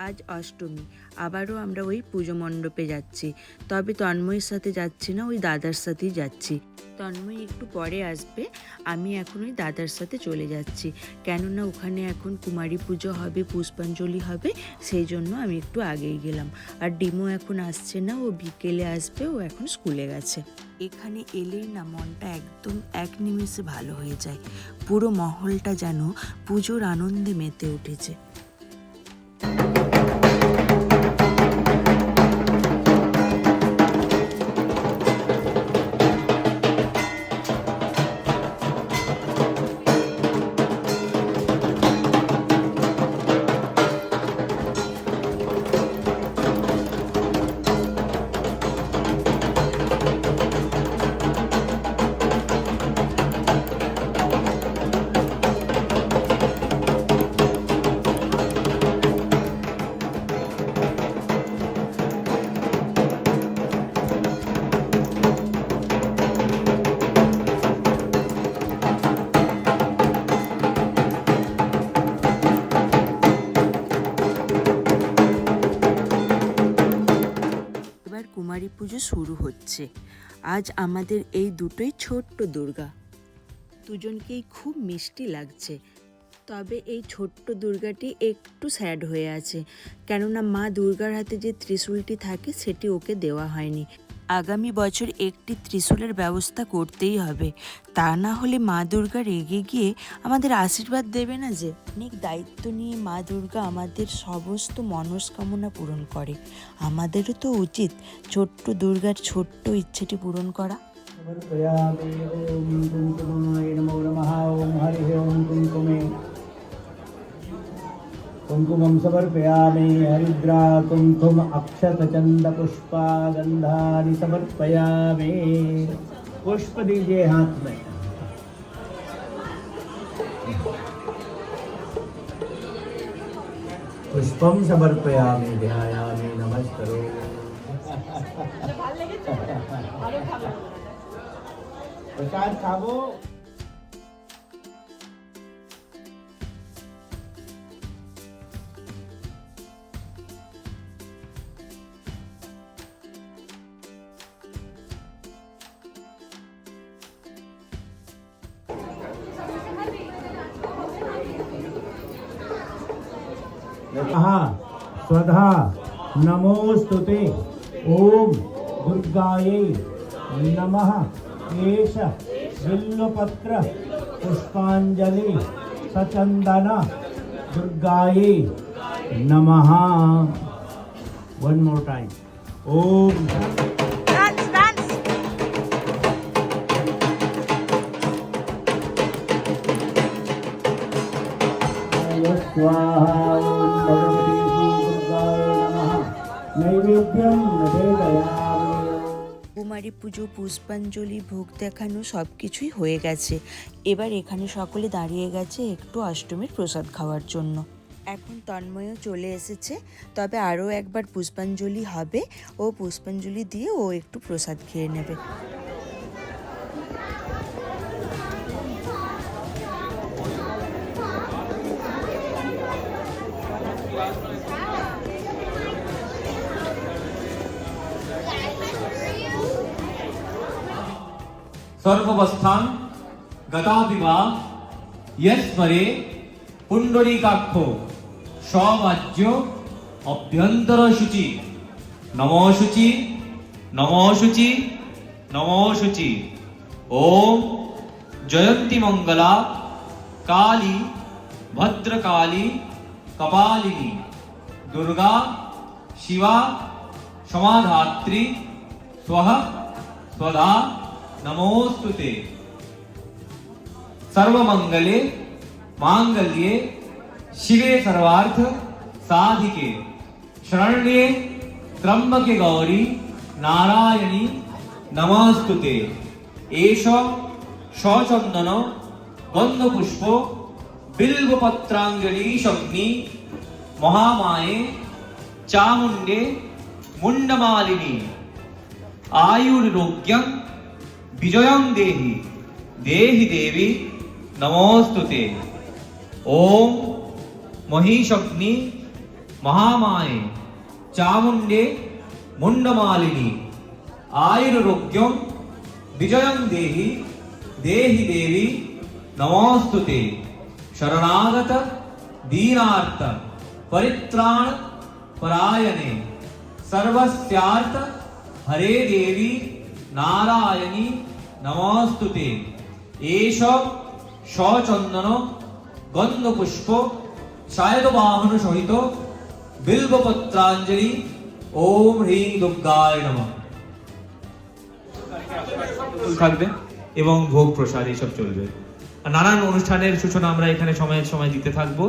আজ অষ্টমী, আবারও আমরা ওই পুজো মণ্ডপে যাচ্ছি। তবে তন্ময়ের সাথে যাচ্ছি না, ওই দাদার সাথেই যাচ্ছি। তন্ময় একটু পরে আসবে, আমি এখন ওই দাদার সাথে চলে যাচ্ছি। কেননা ওখানে এখন কুমারী পুজো হবে, পুষ্পাঞ্জলি হবে, সেই জন্য আমি একটু আগেই গেলাম। আর ডিমো এখন আসছে না, ও বিকেলে আসবে, ও এখন স্কুলে গেছে। এখানে এলেই না মনটা একদম এক নিমেষে ভালো হয়ে যায়। পুরো মহলটা যেন পুজোর আনন্দে মেতে উঠেছে। কুমারী পুজো শুরু হচ্ছে। আজ আমাদের এই দুটোই ছোট্ট দুর্গা, দুজনকেই খুব মিষ্টি লাগছে। তবে এই ছোট্ট দুর্গাটি একটু স্যাড হয়ে আছে, কেননা মা দুর্গার হাতে যে ত্রিশূলটি থাকে সেটি ওকে দেওয়া হয়নি। আগামী বছর একটি ত্রিশূলের ব্যবস্থা করতেই হবে, তা না হলে মা দুর্গা রেগে গিয়ে আমাদের আশীর্বাদ দেবে না। যে অনেক দায়িত্ব নিয়ে মা দুর্গা আমাদের সমস্ত মনস্কামনা পূরণ করে, আমাদেরও তো উচিত ছোট্ট দুর্গার ছোট্ট ইচ্ছেটি পূরণ করা। कुंकुमं समर्पयामि हरिद्रा कुंकुम अक्षत चंद पुष्पा गंधानि समर्पयामि। पुष्प दीजिए हाथ में। पुष्पम समर्पयामि ध्यायामि नमस्करो। प्रसाद खाबो। स्वधा नमोस्तुते ओम दुर्गायै नमः। एष बिल्वपत्र पुष्पांजलि सचंदन दुर्गायै नमः। वन मोर टाइम ओम स्वाहा। কুমারী পুজো, পুষ্পাঞ্জলি, ভোগ দেখানো সব কিছুই হয়ে গেছে। এবার এখানে সকলে দাঁড়িয়ে গেছে একটু অষ্টমীর প্রসাদ খাওয়ার জন্য। এখন তন্ময়ও চলে এসেছে, তবে আরও একবার পুষ্পাঞ্জলি হবে, ও পুষ্পাঞ্জলি দিয়ে ও একটু প্রসাদ খেয়ে নেবে। सर्वस्थान गतादिवा यस्मरे पुंडरीकाक्षो सवाज्य अभ्यंतर शुचि नमो शुचि नमो शुचि नमो शुचि। ओम जयंती मंगला काली भद्रकाली कपालिनी दुर्गा शिवा समाधात्री स्वः स्वधा नमोस्तुते। सर्वमंगले मांगल्ये शिवे सर्वार्थ साधिके शरण्ये त्र्यंबके गौरी नारायणी नमोस्तुते। एष सचंदन गंधपुष्प बिल्वपत्रांजलि शग्नि महामाये चामुंडे मुंडमालिनी आयुर्रोग्यं विजयं देहि देहि देवी नमोस्तुते। ओम महिषग्नि महामाये चामुण्डे मुण्डमालिनी आयुरारोग्यं विजयं देहि देहि देवी नमोस्तुते शरणागत दीनार्थ परित्राण परायणे सर्वस्यार्थ हरे देवी नारायणी नमोस्तुते एष शचंदन गंधपुष्प शायदवाहन सहित बिल्वपत्रांजलि ओम ह्रीं दुर्गाय नमः থাকবে এবং ভোগ প্রসাদ এইসব চলবে আর নানান অনুষ্ঠানের সূচনা আমরা এখানে সময় সময় দিতে থাকবো।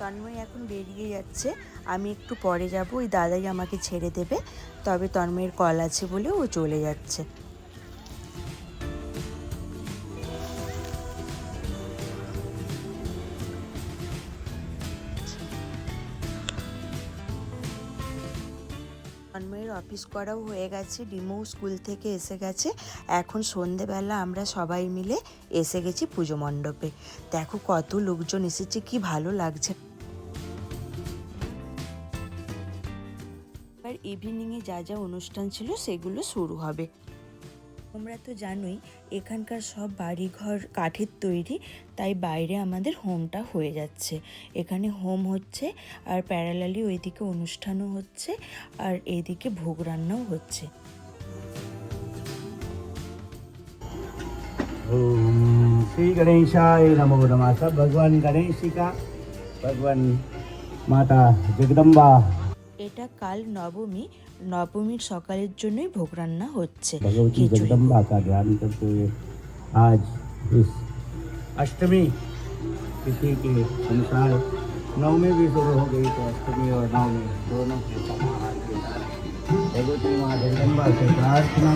তন্ময় এখন বেরিয়ে যাচ্ছে, আমি একটু পরে যাব, ওই দাদাই আমাকে ছেড়ে দেবে, তবে তন্ময়ের কল আছে বলে ও চলে যাচ্ছে। তন্ময়ের অফিস করাও হয়ে গেছে, ডিমও স্কুল থেকে এসে গেছে। এখন সন্ধেবেলা আমরা সবাই মিলে এসে গেছি পুজো মণ্ডপে। দেখো কত লোকজন এসেছে, কি ভালো লাগছে। এবার ইভিনিংয়ে যা যা অনুষ্ঠান ছিল সেগুলো শুরু হবে। তোমরা তো জানোই এখানকার সব বাড়িঘর কাঠের তৈরি, তাই বাইরে আমাদের হোমটা হয়ে যাচ্ছে। এখানে হোম হচ্ছে আর প্যারালালি ওইদিকে অনুষ্ঠানও হচ্ছে আর এইদিকে ভোগ রান্নাও হচ্ছে। ओम श्री गणेशाय नमो नमः। सब भगवान गणेश जी का, भगवान माता जगदम्बा, এটা কাল নবমী, নবমীর সকালের জন্যই ভোগ রান্না হচ্ছে। भगवती जगदम्बा का ध्यान करते हुए आज इस अष्टमी तिथि के अनुसार नवमी भी शुरू हो गई, तो अष्टमी और नवमी दोनों के समाहार के साथ भगवती माँ जगदम्बा से प्रार्थना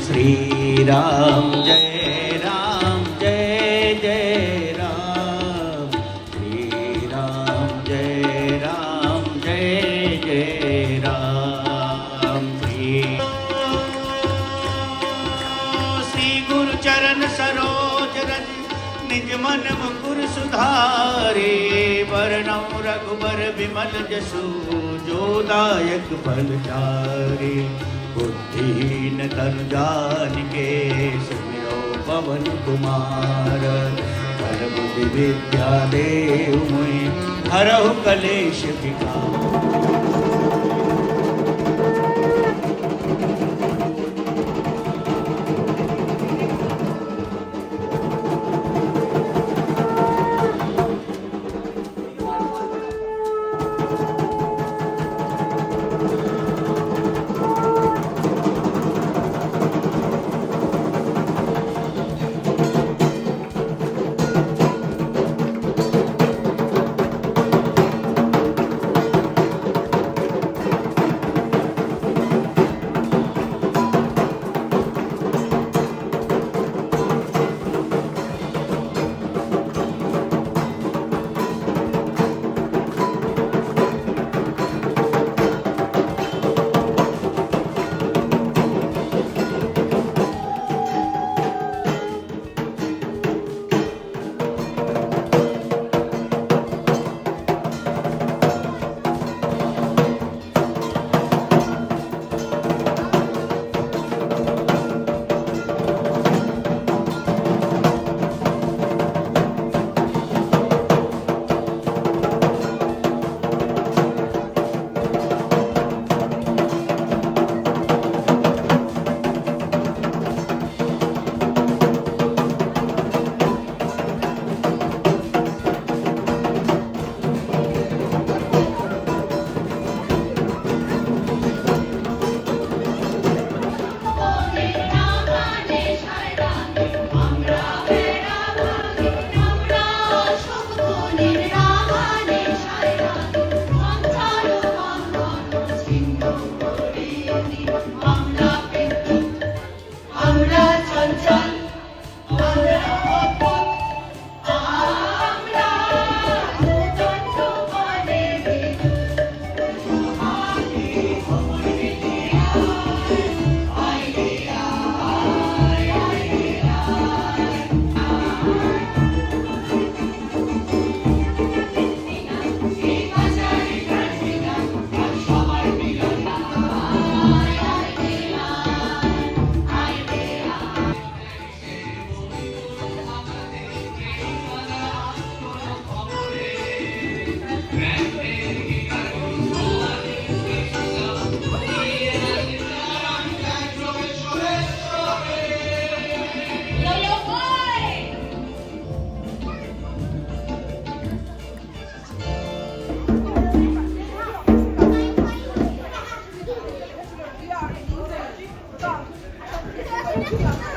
श्री राम जय जय राम, श्री राम जय राम। श्री गुरु चरण सरोज रज निज मन मुकुर सुधारे, वरणौ रघुबर विमल जसु जो दायक फल चारे। बुद्धिहीन तनु जानिके सुमिरो पवन कुमार परम विद्या देव मुनि हरहु कलेश विकार। Yeah.